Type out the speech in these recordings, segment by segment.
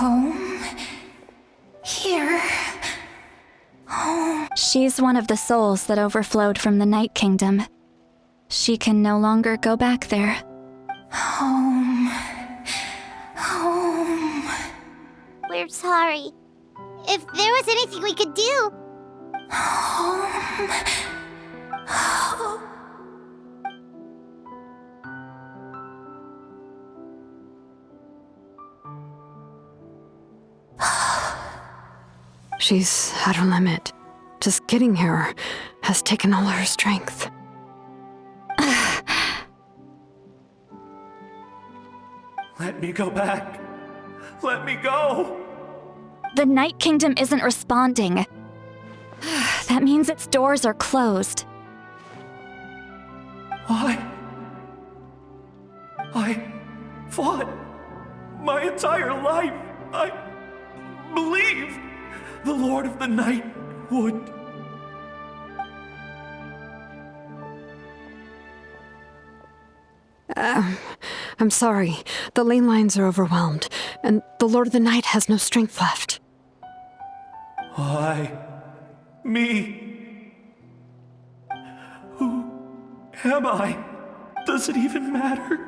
Home. Here. Home. She's one of the souls that overflowed from the Night Kingdom. She can no longer go back there. Home. Home. We're sorry. If there was anything we could do... Home. Home. She's at her limit. Just getting here has taken all her strength. Let me go back. Let me go. The Night Kingdom isn't responding. That means its doors are closed. Why? I fought my entire life. I believed the Lord of the Night would. I'm sorry. The lane lines are overwhelmed, and the Lord of the Night has no strength left. Why? Me? Who am I? Does it even matter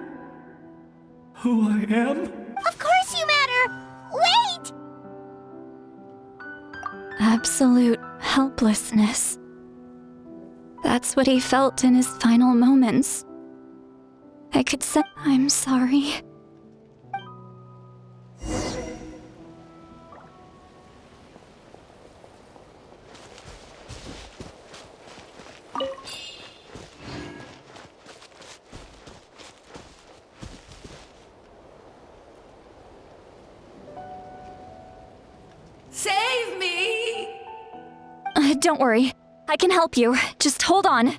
who I am? Of course you matter! Wait! Absolute helplessness. That's what he felt in his final moments. I could say, I'm sorry. Save me! Don't worry. I can help you. Just hold on.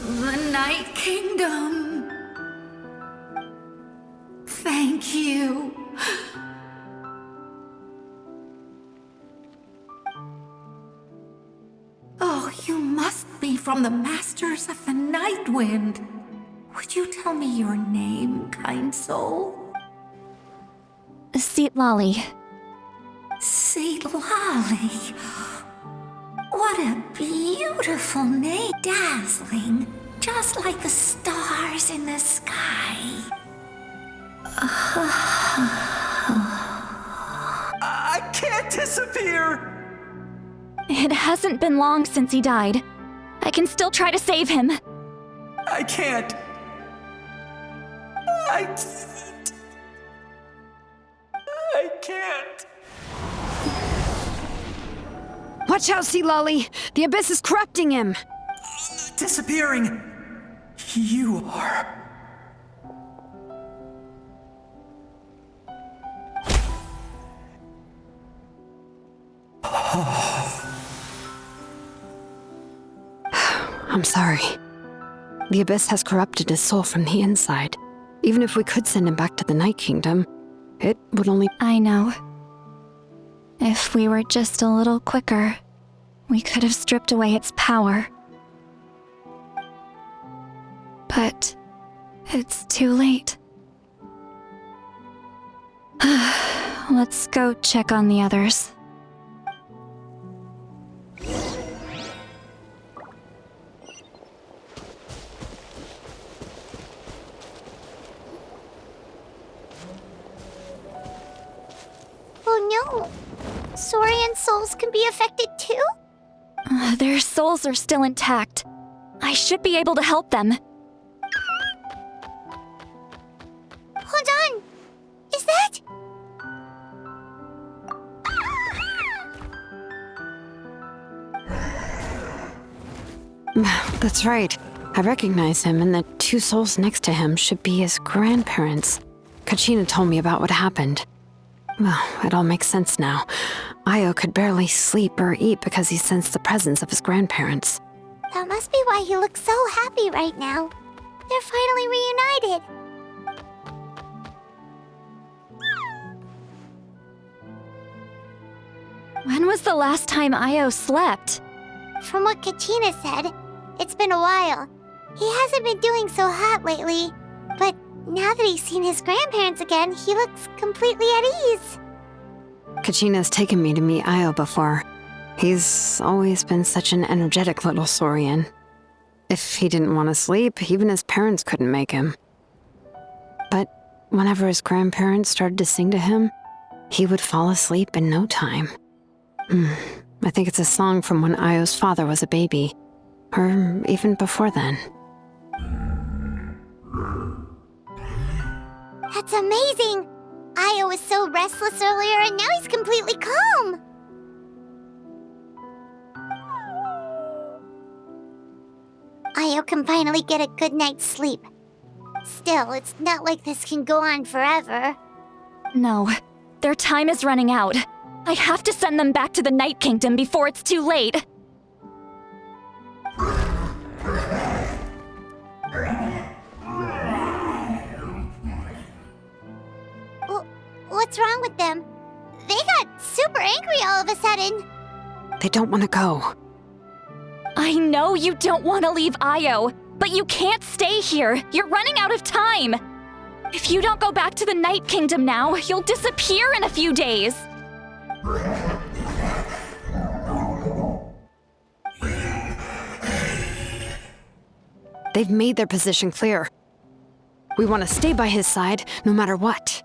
The Night Kingdom. Thank you. Oh, you must be from the Masters of the Night Wind. Would you tell me your name, kind soul? Seat Lolly. Lolly. What a beautiful name. Dazzling. Just like the stars in the sky. I can't disappear! It hasn't been long since he died. I can still try to save him. I can't. I can't. Watch out, Sea Lolly! The Abyss is corrupting him! Disappearing. You are. I'm sorry. The Abyss has corrupted his soul from the inside. Even if we could send him back to the Night Kingdom, it would only... I know. If we were just a little quicker, we could have stripped away its power. But it's too late. Let's go check on the others. Oh no! Saurian souls can be affected too? Their souls are still intact. I should be able to help them. Hold on! Is that... That's right. I recognize him, and the two souls next to him should be his grandparents. Kachina told me about what happened. Well, it all makes sense now. Io could barely sleep or eat because he sensed the presence of his grandparents. That must be why he looks so happy right now. They're finally reunited. When was the last time Io slept? From what Kachina said, It's been a while. He hasn't been doing so hot lately, but now that he's seen his grandparents again, he looks completely at ease. Kachina's taken me to meet Io before. He's always been such an energetic little Saurian. If he didn't want to sleep, even his parents couldn't make him. But whenever his grandparents started to sing to him, he would fall asleep in no time. I think it's a song from when Io's father was a baby, or even before then. That's amazing! Io was so restless earlier, and now he's completely calm! Io can finally get a good night's sleep. Still, it's not like this can go on forever. No, their time is running out. I have to send them back to the Night Kingdom before it's too late. What's wrong with them? They got super angry all of a sudden. They don't want to go. I know you don't want to leave Io, but you can't stay here. You're running out of time. If you don't go back to the Night Kingdom now, you'll disappear in a few days. They've made their position clear. We want to stay by his side, no matter what.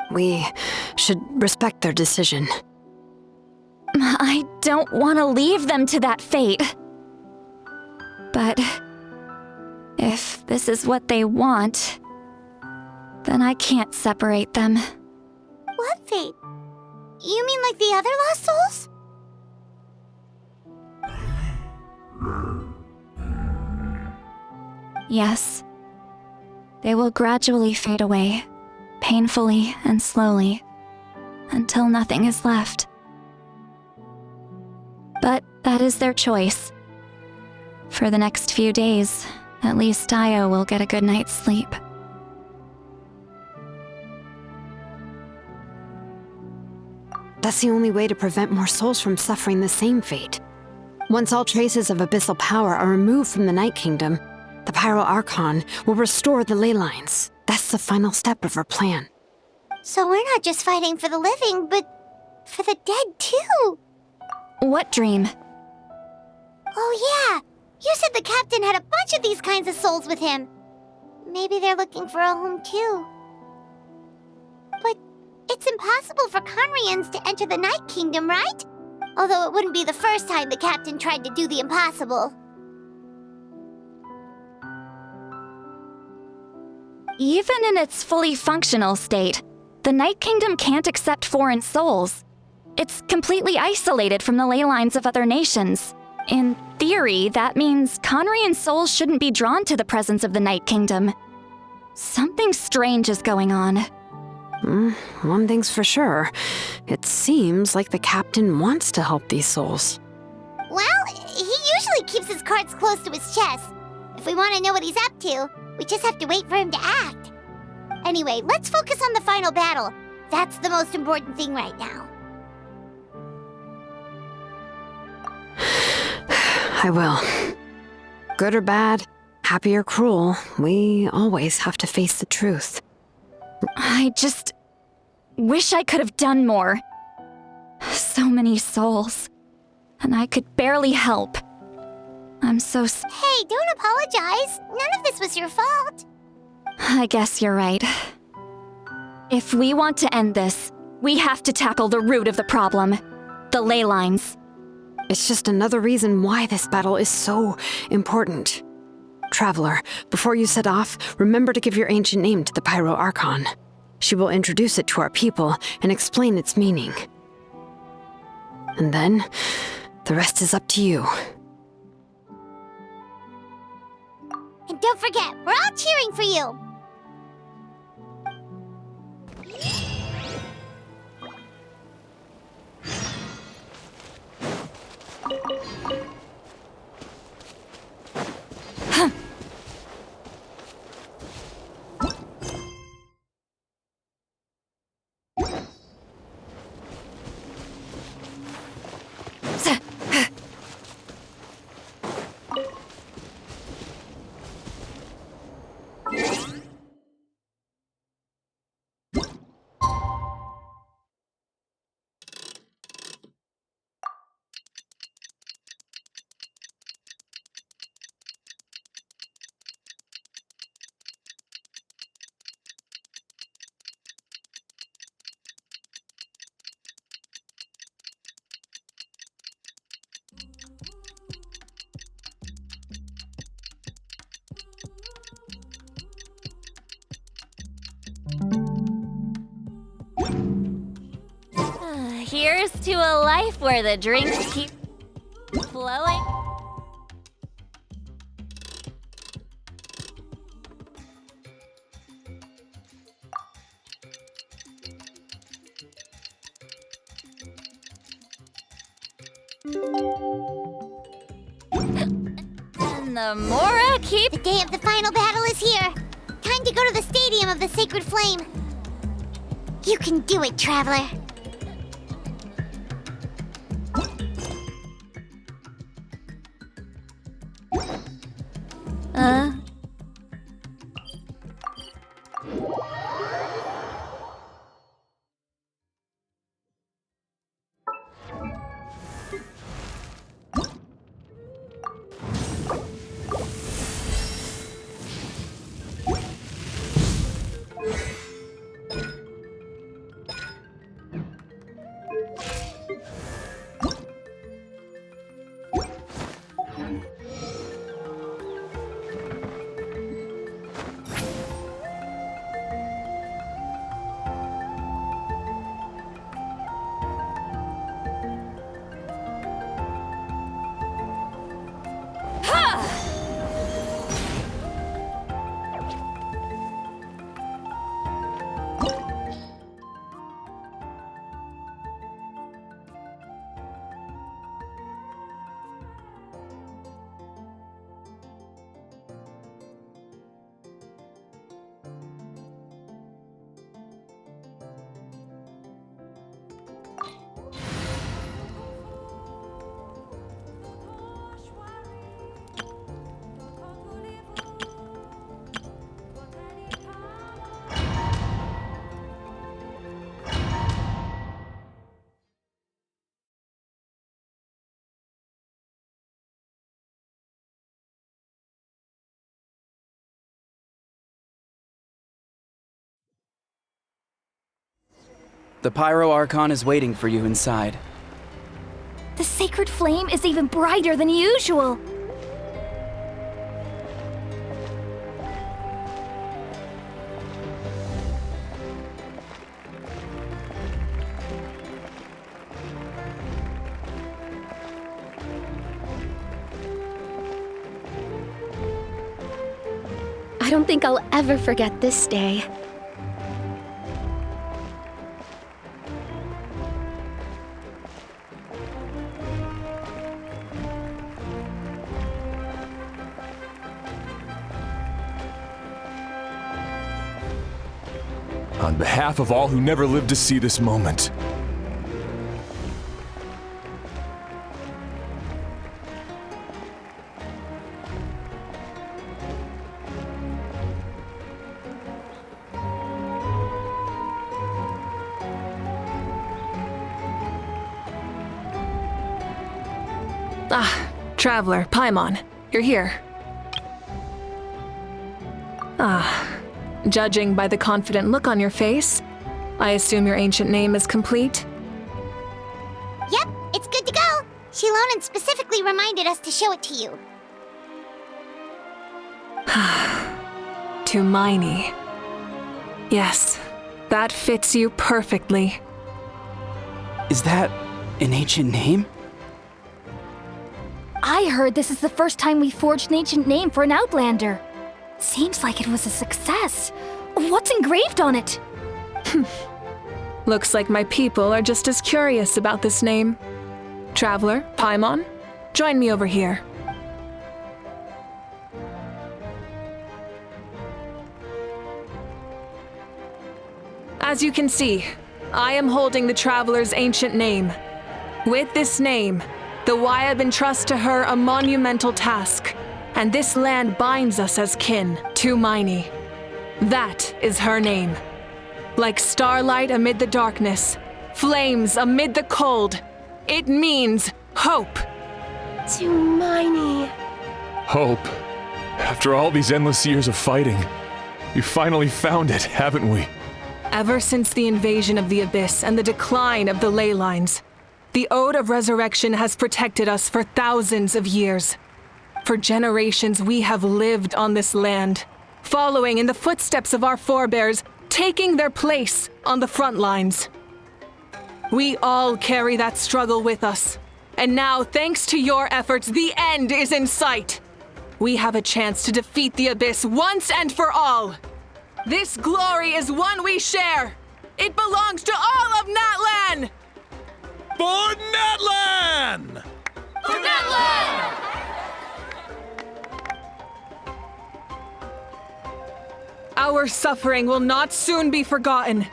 We should respect their decision. I don't want to leave them to that fate. But if this is what they want, then I can't separate them. What fate? You mean like the other lost souls? Yes. They will gradually fade away, painfully and slowly, until nothing is left. But that is their choice. For the next few days, at least Io will get a good night's sleep. That's the only way to prevent more souls from suffering the same fate. Once all traces of abyssal power are removed from the Night Kingdom, the Pyro Archon will restore the ley lines. That's the final step of our plan. So we're not just fighting for the living, but for the dead too. What dream? Oh yeah, you said the captain had a bunch of these kinds of souls with him. Maybe they're looking for a home too. But it's impossible for Conrians to enter the Night Kingdom, right? Although it wouldn't be the first time the captain tried to do the impossible. Even in its fully functional state, the Night Kingdom can't accept foreign souls. It's completely isolated from the ley lines of other nations. In theory, that means Conrian souls shouldn't be drawn to the presence of the Night Kingdom. Something strange is going on. One thing's for sure. It seems like the captain wants to help these souls. Well, he usually keeps his cards close to his chest. If we want to know what he's up to, we just have to wait for him to act. Anyway, let's focus on the final battle. That's the most important thing right now. I will. Good or bad, happy or cruel, we always have to face the truth. I just wish I could have done more. So many souls, and I could barely help. I'm so Hey, don't apologize. None of this was your fault. I guess you're right. If we want to end this, we have to tackle the root of the problem. The ley lines. It's just another reason why this battle is so important. Traveler, before you set off, remember to give your ancient name to the Pyro Archon. She will introduce it to our people and explain its meaning. And then, the rest is up to you. And don't forget, we're all cheering for you. Here's to a life where the drinks keep flowing. And the more I keep... The day of the final battle is here. Time to go to the Stadium of the Sacred Flame. You can do it, Traveler. The Pyro Archon is waiting for you inside. The sacred flame is even brighter than usual. I don't think I'll ever forget this day. On behalf of all who never lived to see this moment. Ah, Traveler, Paimon, you're here. Judging by the confident look on your face, I assume your ancient name is complete? Yep, it's good to go. Shilonen specifically reminded us to show it to you. Tumaini. Yes, that fits you perfectly. Is that an ancient name? I heard this is the first time we forged an ancient name for an Outlander. Seems like it was a success. What's engraved on it? Looks like my people are just as curious about this name. Traveler, Paimon, join me over here. As you can see, I am holding the Traveler's ancient name. With this name, the Wyab entrusts to her a monumental task, and this land binds us as kin, Tumaini. That is her name. Like starlight amid the darkness, flames amid the cold, it means hope. Tumaini. Hope. After all these endless years of fighting, we finally found it, haven't we? Ever since the invasion of the Abyss and the decline of the ley lines, the Ode of Resurrection has protected us for thousands of years. For generations, we have lived on this land, following in the footsteps of our forebears, taking their place on the front lines. We all carry that struggle with us. And now, thanks to your efforts, the end is in sight. We have a chance to defeat the Abyss once and for all. This glory is one we share. It belongs to all of Natlan! For Natlan! For Natlan! Our suffering will not soon be forgotten.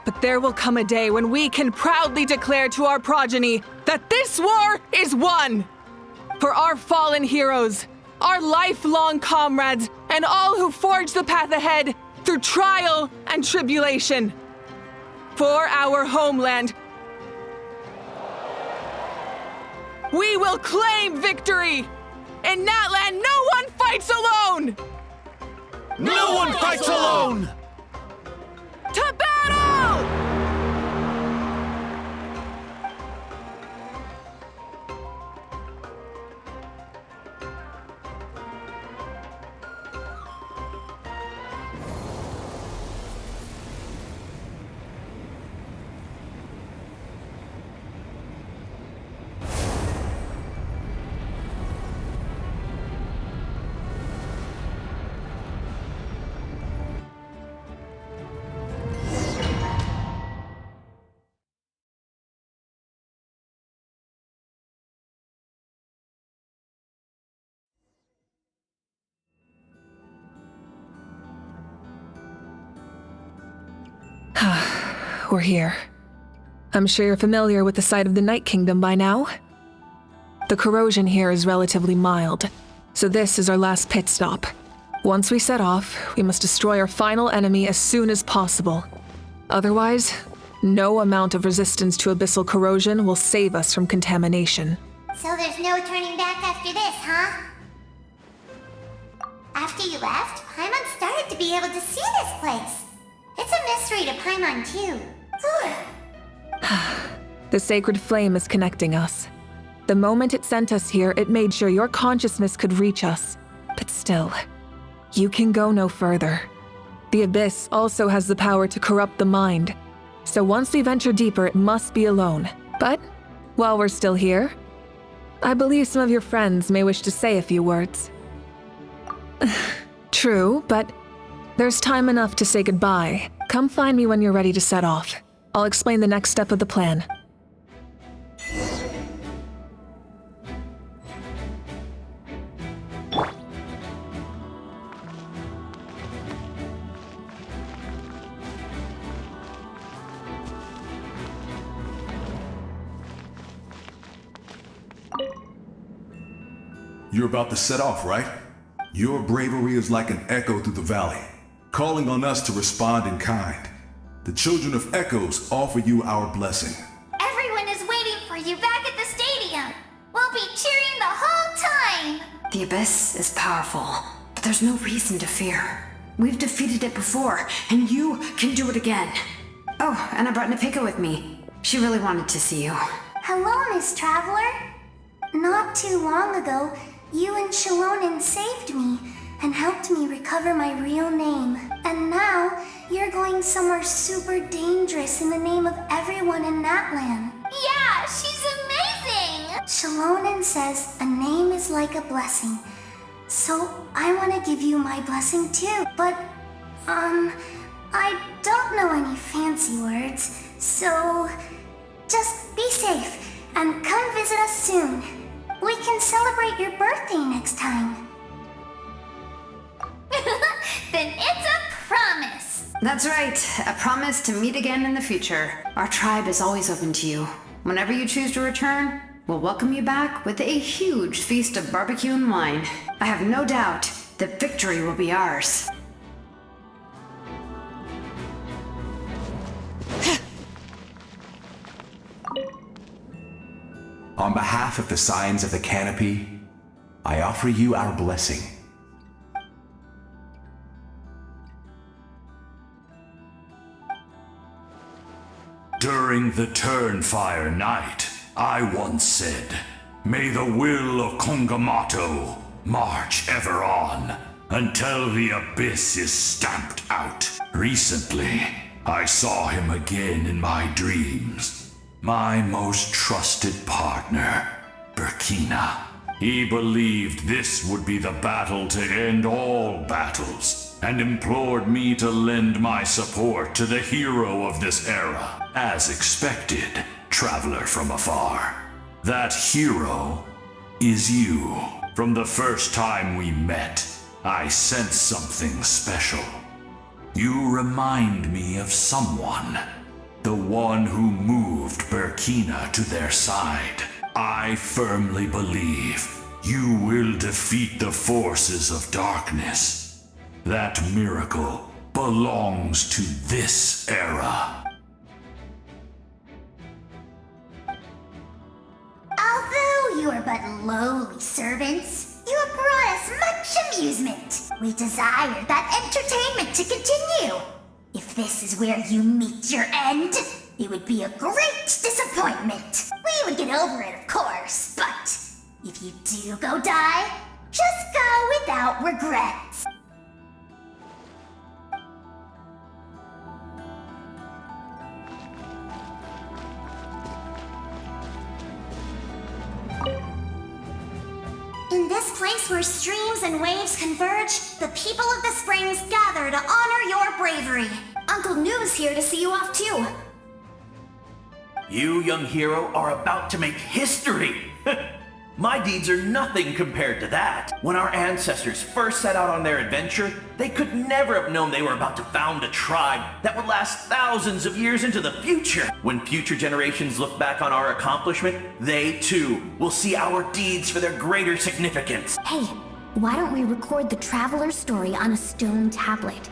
But there will come a day when we can proudly declare to our progeny that this war is won! For our fallen heroes, our lifelong comrades, and all who forge the path ahead through trial and tribulation. For our homeland, we will claim victory! In Natlan, no one fights alone! No one fights alone! To battle! We're here. I'm sure you're familiar with the site of the Night Kingdom by now. The corrosion here is relatively mild, so this is our last pit stop. Once we set off, we must destroy our final enemy as soon as possible. Otherwise, no amount of resistance to abyssal corrosion will save us from contamination. So there's no turning back after this, huh? After you left, Paimon started to be able to see this place. It's a mystery to Paimon, too. The sacred flame is connecting us. The moment it sent us here, it made sure your consciousness could reach us. But still, you can go no further. The Abyss also has the power to corrupt the mind. So once we venture deeper, it must be alone. But while we're still here, I believe some of your friends may wish to say a few words. True, but there's time enough to say goodbye. Come find me when you're ready to set off. I'll explain the next step of the plan. You're about to set off, right? Your bravery is like an echo through the valley, calling on us to respond in kind. The children of Echoes offer you our blessing. Everyone is waiting for you back at the stadium. We'll be cheering the whole time. The Abyss is powerful, but there's no reason to fear. We've defeated it before, and you can do it again. Oh, and I brought Nepika with me. She really wanted to see you. Hello, Miss Traveler. Not too long ago, you and Shalonen saved me and helped me recover my real name. And now, you're going somewhere super dangerous in the name of everyone in Natlan. Yeah, she's amazing! Shalonen says a name is like a blessing. So, I want to give you my blessing too. But, I don't know any fancy words. So, just be safe and come visit us soon. We can celebrate your birthday next time. Then it's a promise. That's right, a promise to meet again in the future. Our tribe is always open to you. Whenever you choose to return, we'll welcome you back with a huge feast of barbecue and wine. I have no doubt that victory will be ours. On behalf of the Scions of the Canopy, I offer you our blessing. During the Turnfire Night, I once said, "May the will of Kongamato march ever on until the Abyss is stamped out." Recently, I saw him again in my dreams. My most trusted partner, Burkina. He believed this would be the battle to end all battles, and implored me to lend my support to the hero of this era. As expected, traveler from afar. That hero is you. From the first time we met, I sensed something special. You remind me of someone. The one who moved Burkina to their side. I firmly believe you will defeat the forces of darkness. That miracle belongs to this era. Although you are but lowly servants, you have brought us much amusement. We desire that entertainment to continue. If this is where you meet your end, it would be a great disappointment. We would get over it, of course, but if you do go die, just go without regrets. In this place where streams and waves converge, the people of the springs gather to honor your bravery. Uncle Noo's here to see you off too. You, young hero, are about to make history! My deeds are nothing compared to that. When our ancestors first set out on their adventure, they could never have known they were about to found a tribe that would last thousands of years into the future. When future generations look back on our accomplishment, they too will see our deeds for their greater significance. Hey, why don't we record the traveler's story on a stone tablet?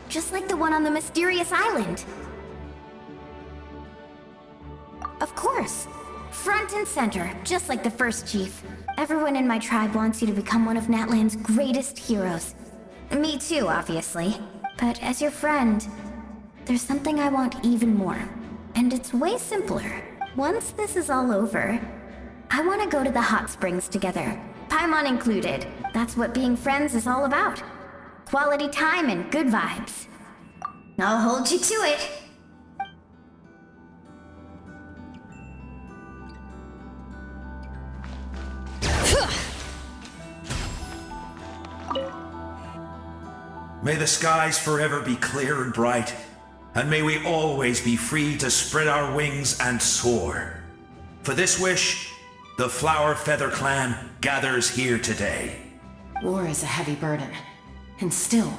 Just like the one on the mysterious island. Of course. Front and center, just like the first chief. Everyone in my tribe wants you to become one of Natlan's greatest heroes. Me too, obviously. But as your friend, there's something I want even more. And it's way simpler. Once this is all over, I want to go to the hot springs together. Paimon included. That's what being friends is all about. Quality time and good vibes. I'll hold you to it. May the skies forever be clear and bright, and may we always be free to spread our wings and soar. For this wish, the Flower Feather Clan gathers here today. War is a heavy burden, and still,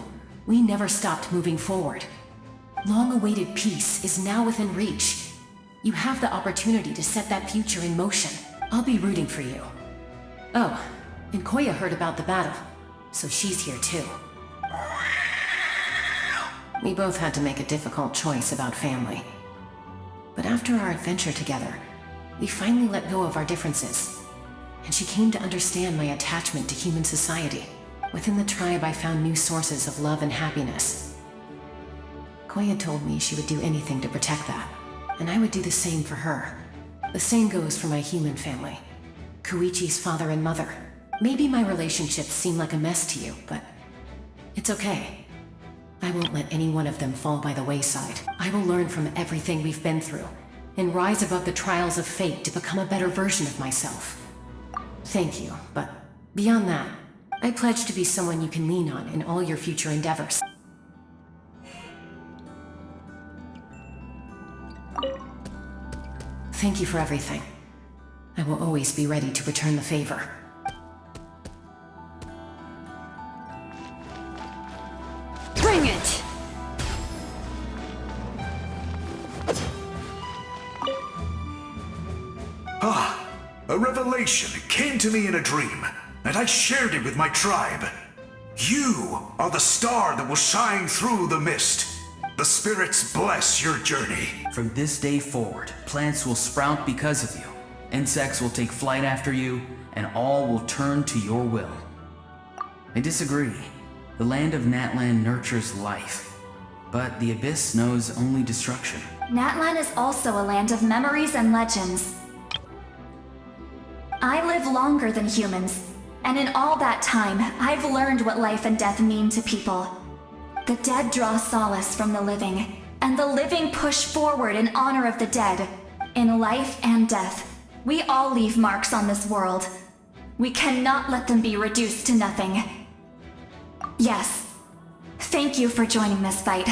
we never stopped moving forward. Long-awaited peace is now within reach. You have the opportunity to set that future in motion. I'll be rooting for you. Oh, and Koya heard about the battle, so she's here too. We both had to make a difficult choice about family. But after our adventure together, we finally let go of our differences, and she came to understand my attachment to human society. Within the tribe, I found new sources of love and happiness. Koya told me she would do anything to protect that, and I would do the same for her. The same goes for my human family. Koichi's father and mother. Maybe my relationships seem like a mess to you, but it's okay. I won't let any one of them fall by the wayside. I will learn from everything we've been through, and rise above the trials of fate to become a better version of myself. Thank you, but beyond that, I pledge to be someone you can lean on in all your future endeavors. Thank you for everything. I will always be ready to return the favor. Bring it! A revelation came to me in a dream, and I shared it with my tribe. You are the star that will shine through the mist. The spirits bless your journey. From this day forward, plants will sprout because of you. Insects will take flight after you, and all will turn to your will. I disagree. The land of Natlan nurtures life, but the Abyss knows only destruction. Natlan is also a land of memories and legends. I live longer than humans, and in all that time, I've learned what life and death mean to people. The dead draw solace from the living, and the living push forward in honor of the dead. In life and death, we all leave marks on this world. We cannot let them be reduced to nothing. Yes. Thank you for joining this fight.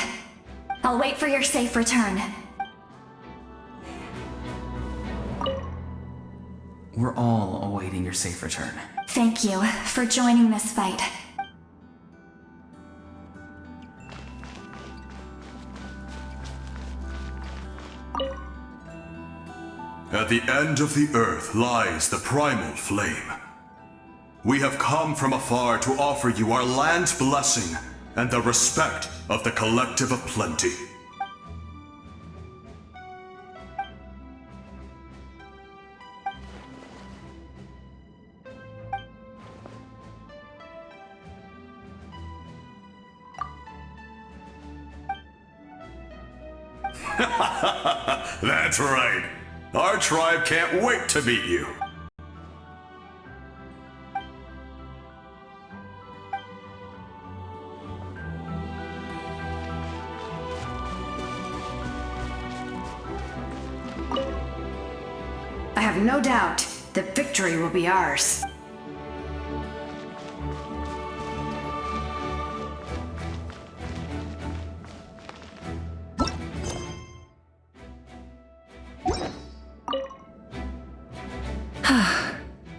I'll wait for your safe return. We're all awaiting your safe return. Thank you for joining this fight. At the end of the earth lies the primal flame. We have come from afar to offer you our land's blessing and the respect of the Collective of Plenty. That's right. Our tribe can't wait to meet you. I have no doubt that victory will be ours.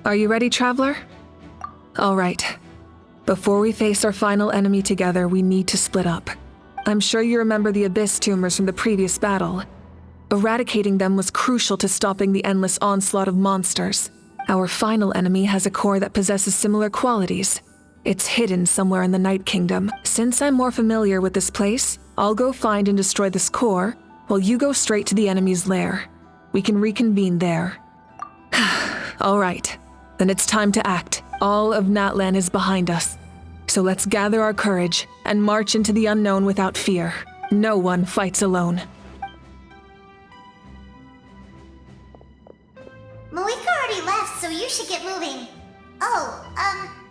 Are you ready, Traveler? All right. Before we face our final enemy together, we need to split up. I'm sure you remember the Abyss tumors from the previous battle. Eradicating them was crucial to stopping the endless onslaught of monsters. Our final enemy has a core that possesses similar qualities. It's hidden somewhere in the Night Kingdom. Since I'm more familiar with this place, I'll go find and destroy this core, while you go straight to the enemy's lair. We can reconvene there. All right. Then it's time to act. All of Natlan is behind us. So let's gather our courage and march into the unknown without fear. No one fights alone. Malika already left, so you should get moving. Oh,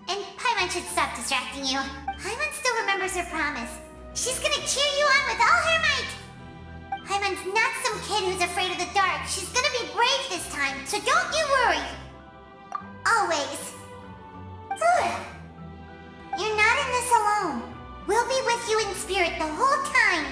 and Paimon should stop distracting you. Paimon still remembers her promise. She's gonna cheer you on with all her might. Paimon's not some kid who's afraid of the dark. She's gonna be brave this time, so don't you worry. Always. You're not in this alone. We'll be with you in spirit the whole time.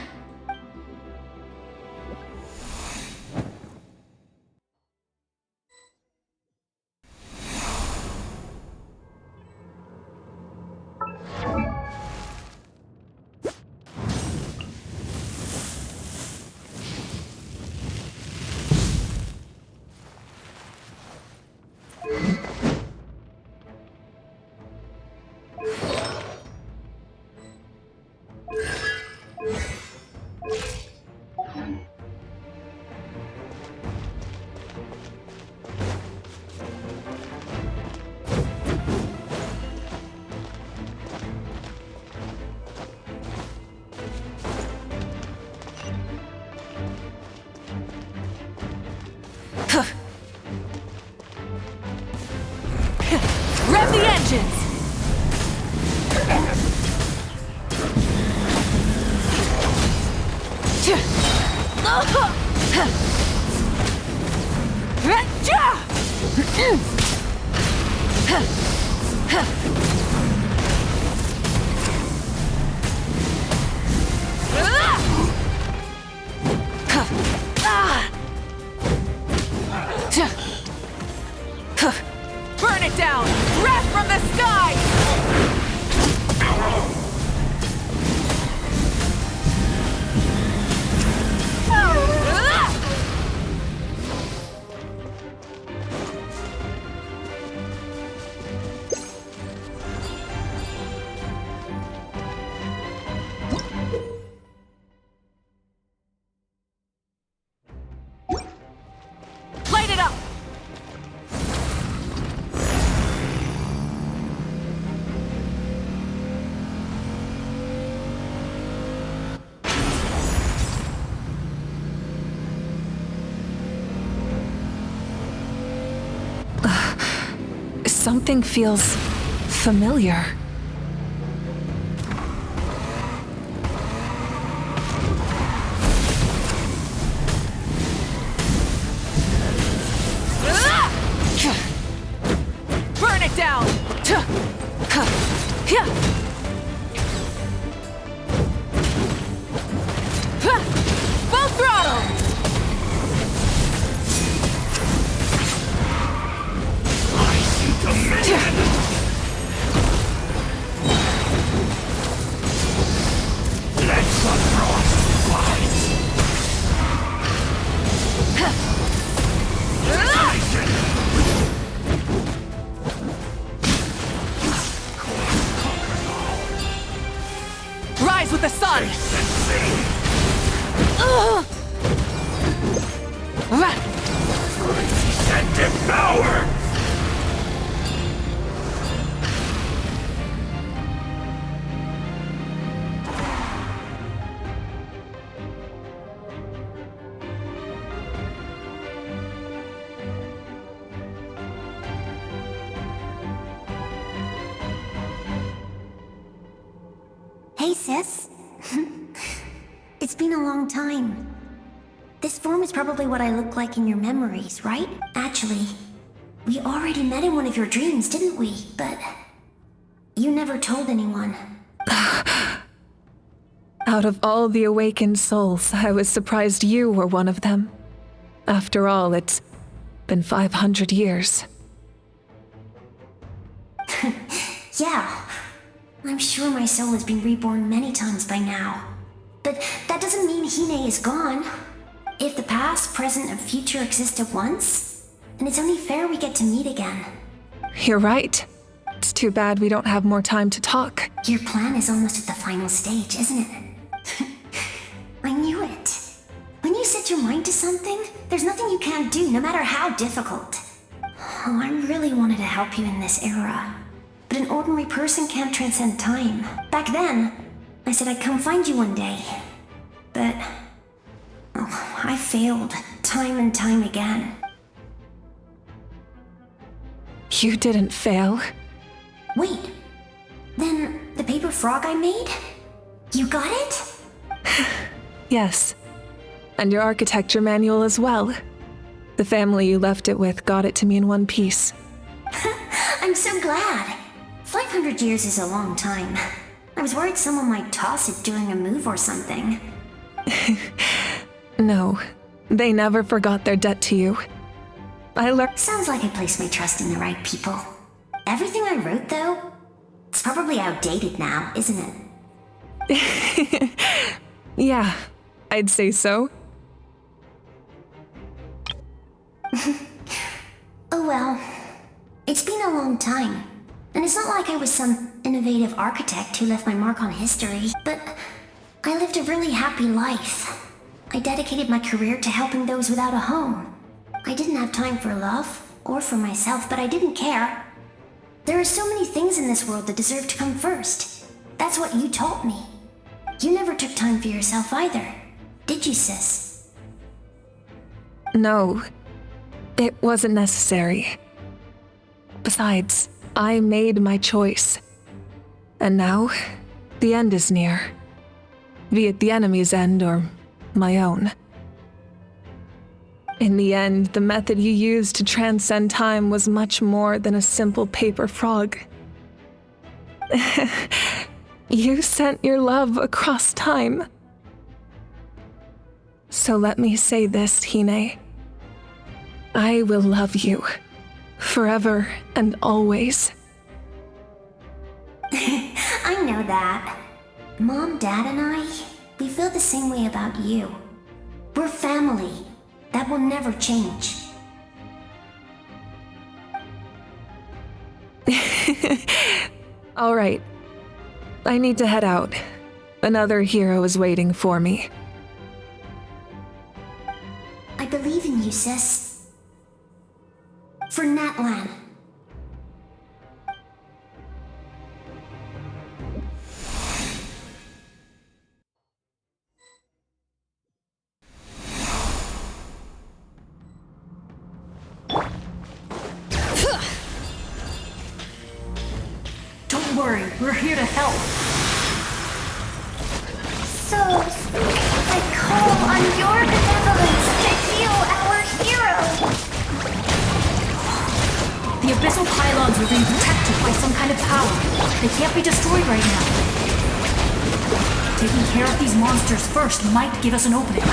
Rev the engines! Burn it down! Wrath from the sky! Light it up! Something feels familiar. with the sun! And devour! Hey, sis. It's been a long time. This form is probably what I look like in your memories, right? Actually, we already met in one of your dreams, didn't we? But you never told anyone. Out of all the awakened souls, I was surprised you were one of them. After all, it's been 500 years. Yeah. I'm sure my soul has been reborn many times by now. But that doesn't mean Hine is gone. If the past, present, and future exist at once, then it's only fair we get to meet again. You're right. It's too bad we don't have more time to talk. Your plan is almost at the final stage, isn't it? I knew it. When you set your mind to something, there's nothing you can't do, no matter how difficult. Oh, I really wanted to help you in this era. But an ordinary person can't transcend time. Back then, I said I'd come find you one day. But I failed, time and time again. You didn't fail. Wait, then the paper frog I made? You got it? Yes. And your architecture manual as well. The family you left it with got it to me in one piece. I'm so glad. 500 years is a long time. I was worried someone might toss it during a move or something. No, they never forgot their debt to you. I learned. Sounds like I placed my trust in the right people. Everything I wrote, though, it's probably outdated now, isn't it? Yeah, I'd say so. Oh well, it's been a long time. And it's not like I was some innovative architect who left my mark on history, but I lived a really happy life. I dedicated my career to helping those without a home. I didn't have time for love, or for myself, but I didn't care. There are so many things in this world that deserve to come first. That's what you taught me. You never took time for yourself either, did you, sis? No, it wasn't necessary. Besides, I made my choice. And now, the end is near. Be it the enemy's end or my own. In the end, the method you used to transcend time was much more than a simple paper frog. You sent your love across time. So let me say this, Hine. I will love you. Forever and always. I know that. Mom, Dad, and I, we feel the same way about you. We're family. That will never change. All right. I need to head out. Another hero is waiting for me. I believe in you, sis. For Natlan. Don't worry, we're here to help. So, I call on your benevolence to heal our hero. The abyssal pylons are being protected by some kind of power. They can't be destroyed right now. Taking care of these monsters first might give us an opening.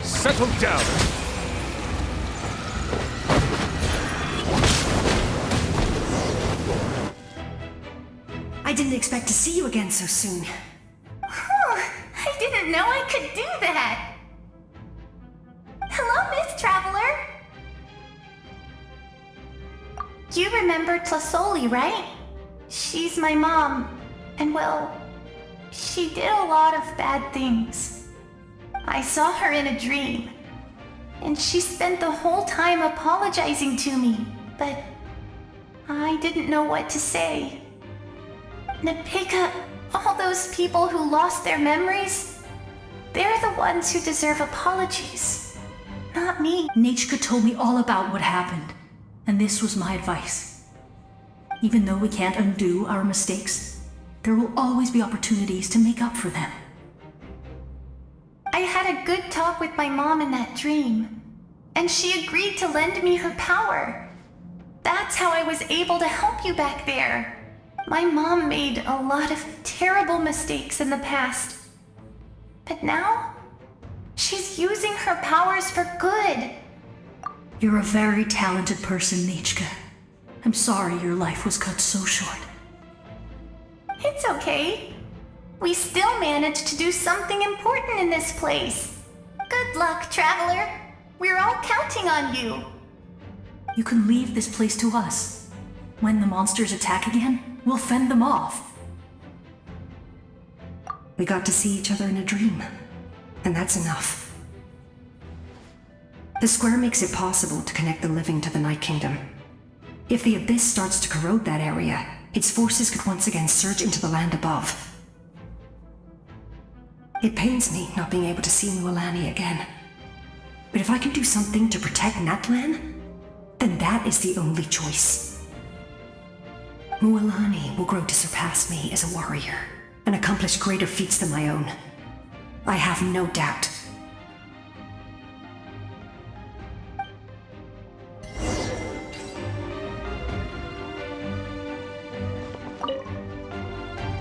Settle down. I didn't expect to see you again so soon. I didn't know I could do that. traveler. You remember Tlasoli, right? She's my mom, and well, she did a lot of bad things. I saw her in a dream, and she spent the whole time apologizing to me, but I didn't know what to say. Napika, all those people who lost their memories, they're the ones who deserve apologies, not me. Nachka told me all about what happened, and this was my advice. Even though we can't undo our mistakes, there will always be opportunities to make up for them. I had a good talk with my mom in that dream, and she agreed to lend me her power. That's how I was able to help you back there. My mom made a lot of terrible mistakes in the past, but now she's using her powers for good. You're a very talented person, Nachka. I'm sorry your life was cut so short. It's okay. We still managed to do something important in this place. Good luck, traveler. We're all counting on you. You can leave this place to us. When the monsters attack again, we'll fend them off. We got to see each other in a dream, and that's enough. The square makes it possible to connect the living to the Night Kingdom. If the Abyss starts to corrode that area, its forces could once again surge into the land above. It pains me not being able to see Mualani again. But if I can do something to protect Natlan, then that is the only choice. Mualani will grow to surpass me as a warrior and accomplish greater feats than my own. I have no doubt.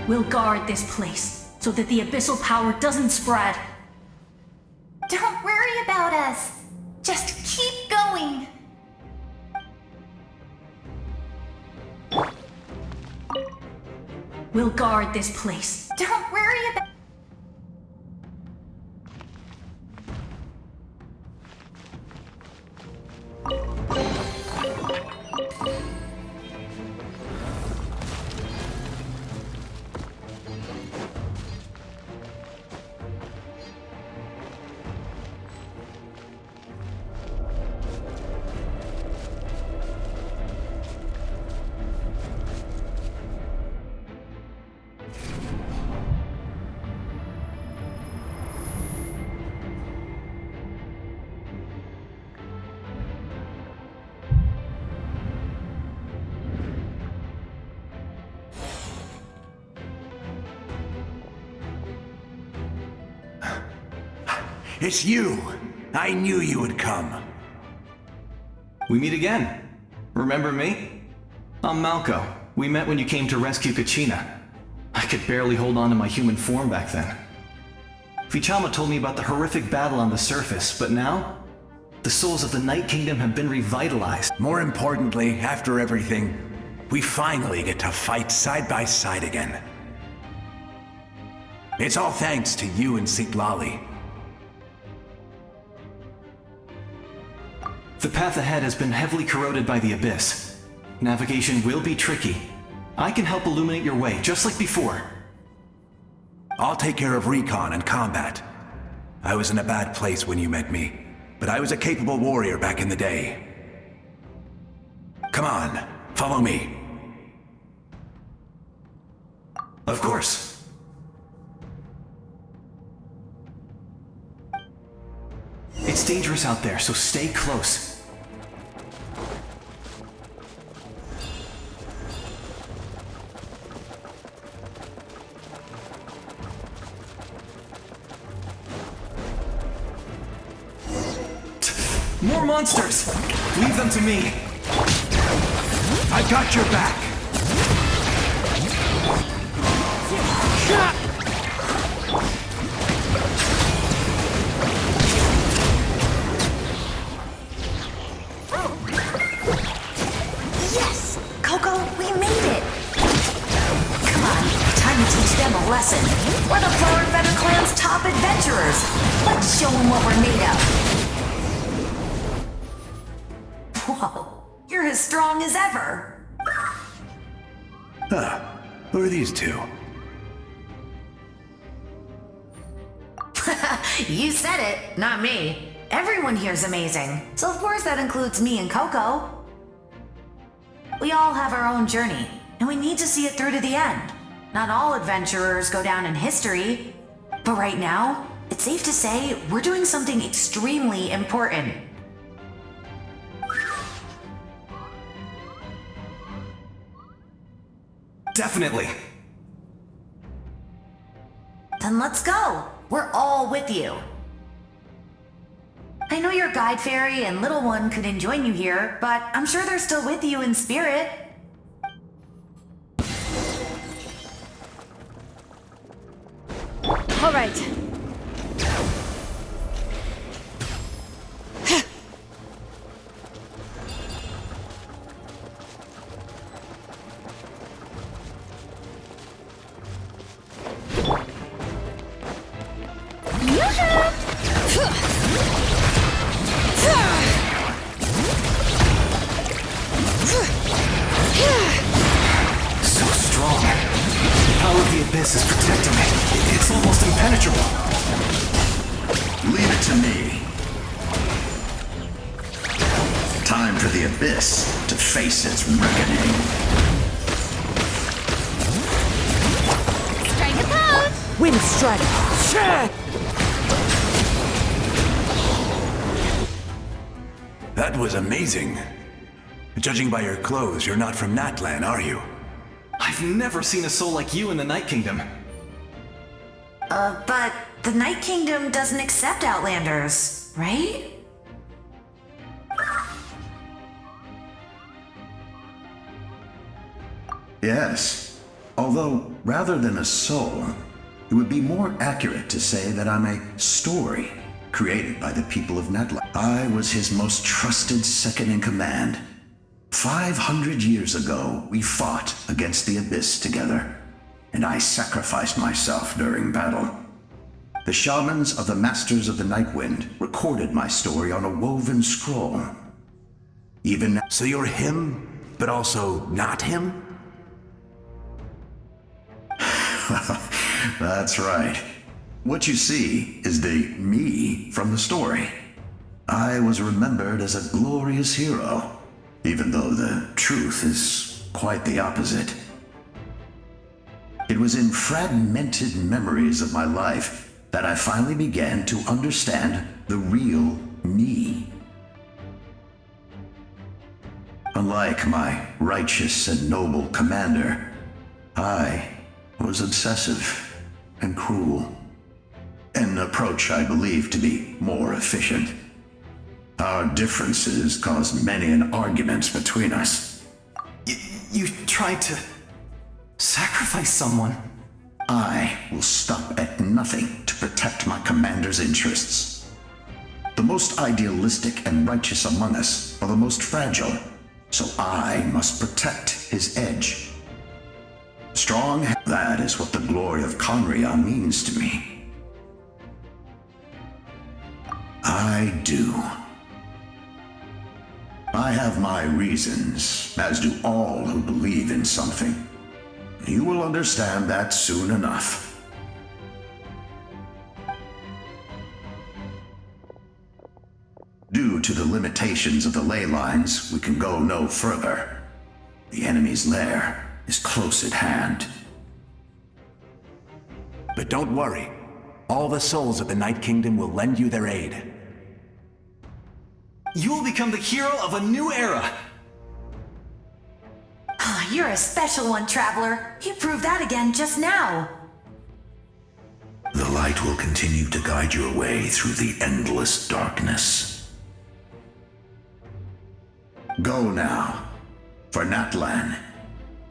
We'll guard this place so that the abyssal power doesn't spread. Don't worry about us. Just keep going. We'll guard this place. Don't worry about... It's you! I knew you would come. We meet again. Remember me? I'm Malco. We met when you came to rescue Kachina. I could barely hold on to my human form back then. Vichama told me about the horrific battle on the surface, but now, the souls of the Night Kingdom have been revitalized. More importantly, after everything, we finally get to fight side by side again. It's all thanks to you and Sitlali. The path ahead has been heavily corroded by the Abyss. Navigation will be tricky. I can help illuminate your way, just like before. I'll take care of recon and combat. I was in a bad place when you met me, but I was a capable warrior back in the day. Come on, follow me. Of course. It's dangerous out there, so stay close. More monsters! Leave them to me! I got your back! Yes! Coco, we made it! Come on, time to teach them a lesson. We're the Flower Feather Clan's top adventurers. Let's show them what we're made of. as strong as ever. Who are these two? You said it, not me. Everyone here's amazing, so of course that includes me and Coco. We all have our own journey, and we need to see it through to the end. Not all adventurers go down in history, but right now, it's safe to say we're doing something extremely important. Definitely. Then let's go. We're all with you. I know your guide fairy and little one couldn't join you here, but I'm sure they're still with you in spirit. All right. So strong. The power of the abyss is protecting me. It's almost impenetrable. Leave it to me. Time for the abyss to face its reckoning. Strike a pose! Wind strike! That was amazing. Judging by your clothes, you're not from Natlan, are you? I've never seen a soul like you in the Night Kingdom. But the Night Kingdom doesn't accept Outlanders, right? Yes. Although, rather than a soul, it would be more accurate to say that I'm a story created by the people of Natlan. I was his most trusted second-in-command. 500 years ago, we fought against the Abyss together, and I sacrificed myself during battle. The shamans of the Masters of the Night Wind recorded my story on a woven scroll. Even now— So you're him, but also not him? That's right. What you see is the me from the story. I was remembered as a glorious hero, even though the truth is quite the opposite. It was in fragmented memories of my life that I finally began to understand the real me. Unlike my righteous and noble commander, I was obsessive and cruel. An approach I believe to be more efficient. Our differences caused many an arguments between us. You tried to sacrifice someone. I will stop at nothing to protect my commander's interests. The most idealistic and righteous among us are the most fragile, so I must protect his edge. Strong, that is what the glory of Conria means to me. I do. I have my reasons, as do all who believe in something. You will understand that soon enough. Due to the limitations of the ley lines, we can go no further. The enemy's lair is close at hand. But don't worry. All the souls of the Night Kingdom will lend you their aid. You will become the hero of a new era. You're a special one, Traveler. You proved that again just now. The light will continue to guide your way through the endless darkness. Go now, for Natlan,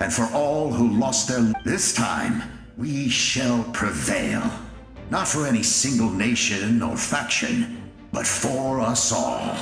and for all who lost their— This time, we shall prevail. Not for any single nation or faction, but for us all.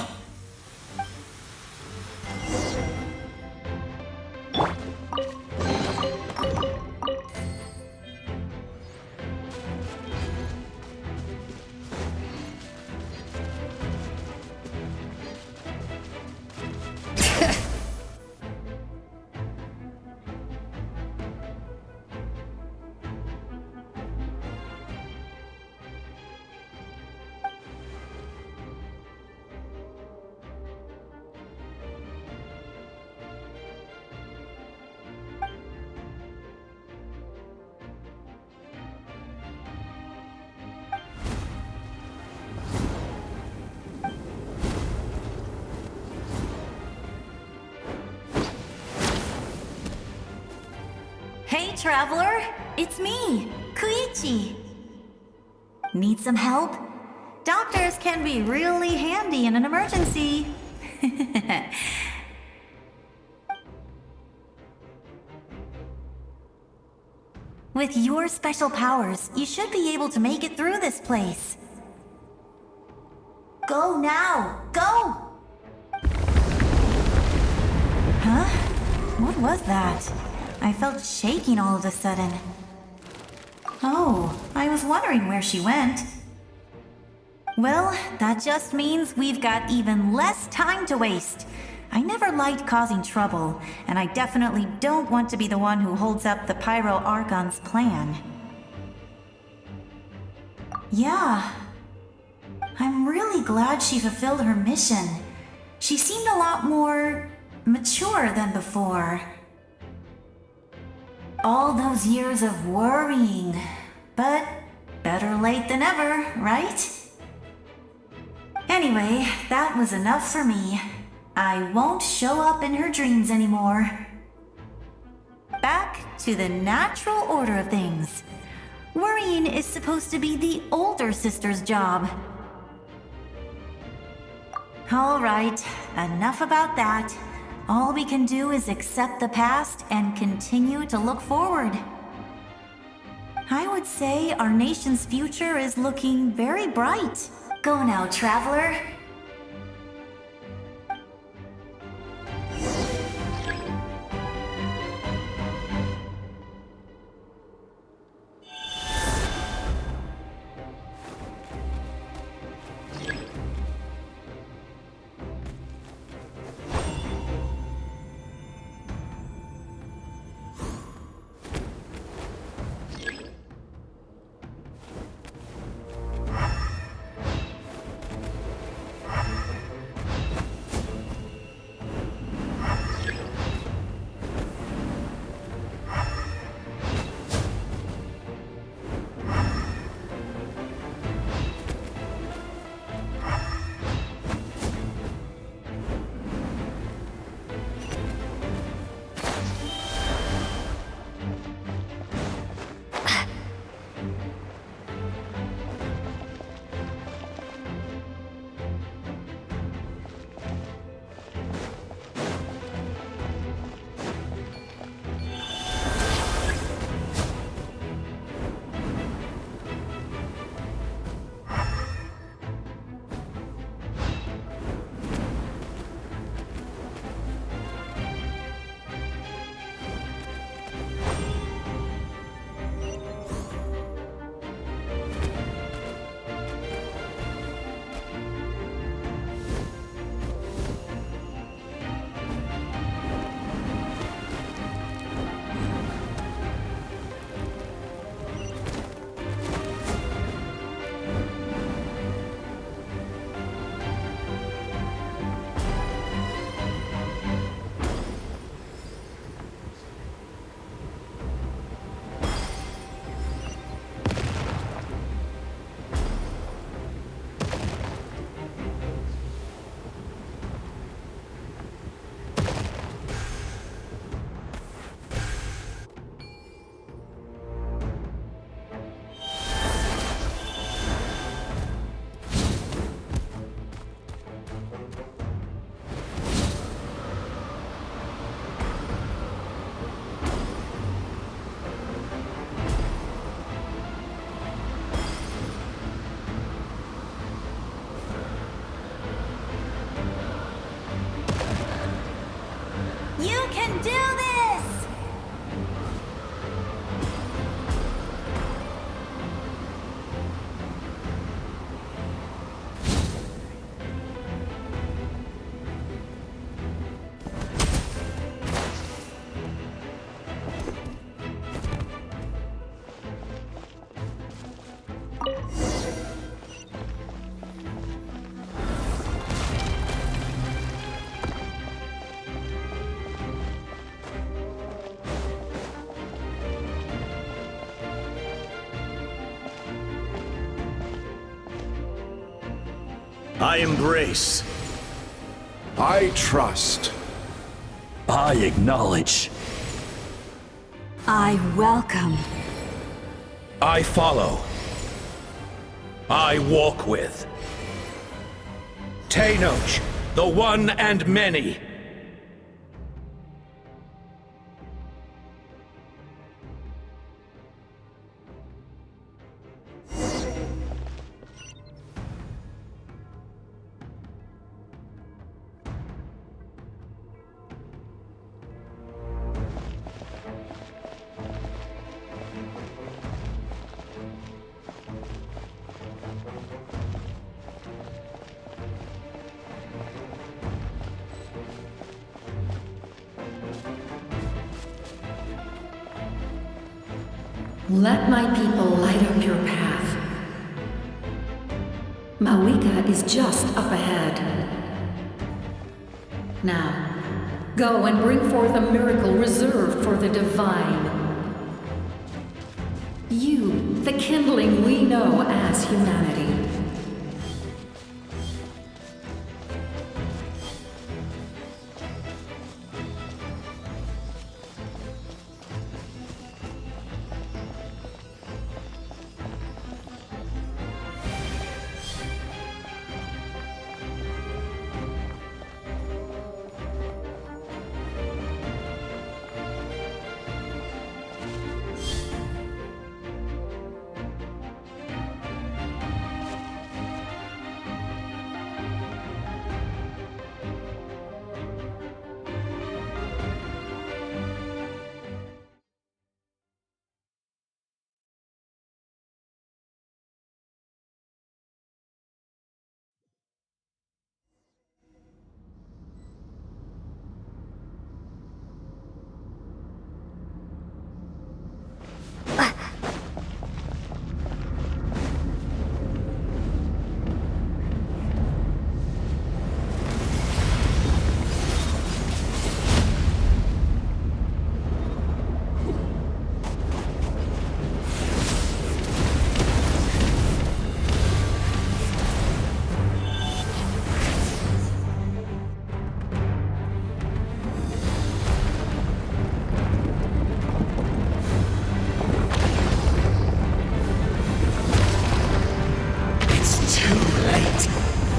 traveler! It's me, Koichi. Need some help? Doctors can be really handy in an emergency. With your special powers, you should be able to make it through this place. Go now! Go! Huh? What was that? I felt shaking all of a sudden. Oh, I was wondering where she went. Well, that just means we've got even less time to waste. I never liked causing trouble, and I definitely don't want to be the one who holds up the Pyro Archon's plan. Yeah. I'm really glad she fulfilled her mission. She seemed a lot more mature than before. All those years of worrying, but better late than ever, right? Anyway, that was enough for me. I won't show up in her dreams anymore. Back to the natural order of things. Worrying is supposed to be the older sister's job. All right, enough about that. All we can do is accept the past and continue to look forward. I would say our nation's future is looking very bright. Go now, traveler. You can do this! I embrace. I trust. I acknowledge. I welcome. I follow. I walk with. Tenoch, the one and many. Let my people light up your path. Mawika is just up ahead. Now, go and bring forth a miracle reserved for the divine. You, the kindling we know as humanity.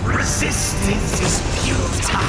Resistance is futile.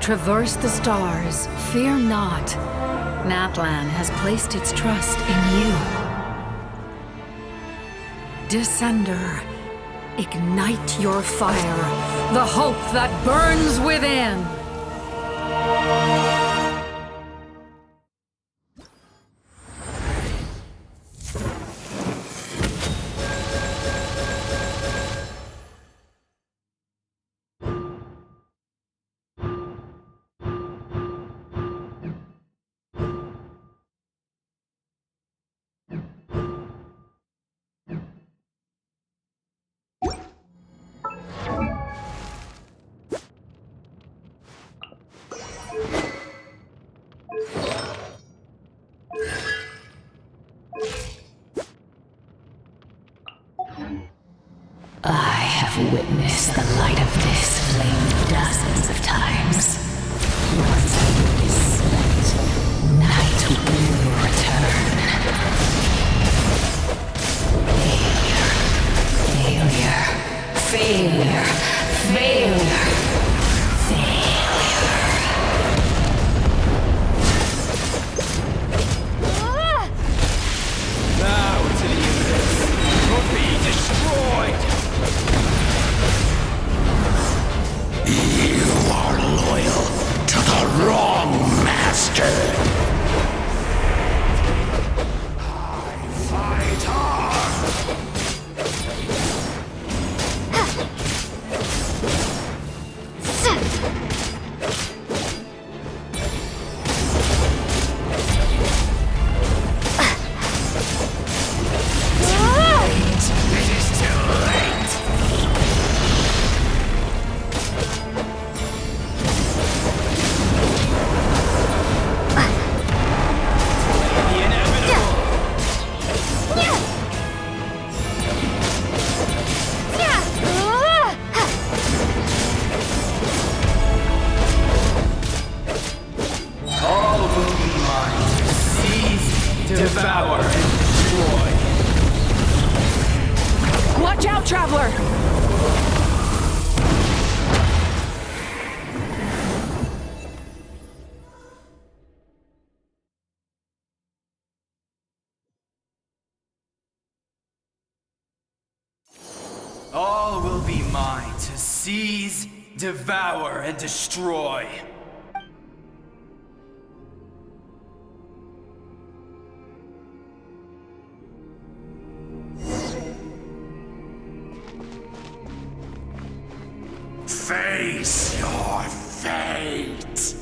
traverse the stars, fear not. Natlan has placed its trust in you. Descender, ignite your fire, the hope that burns within! I have witnessed the light of this flame dozens of times. Once it is spent, night will return. Failure. Bow to the universe, or be destroyed! You are loyal to the wrong master. Fight hard! Devour and destroy. Watch out, Traveler! All will be mine to seize, devour, and destroy. Face your fate!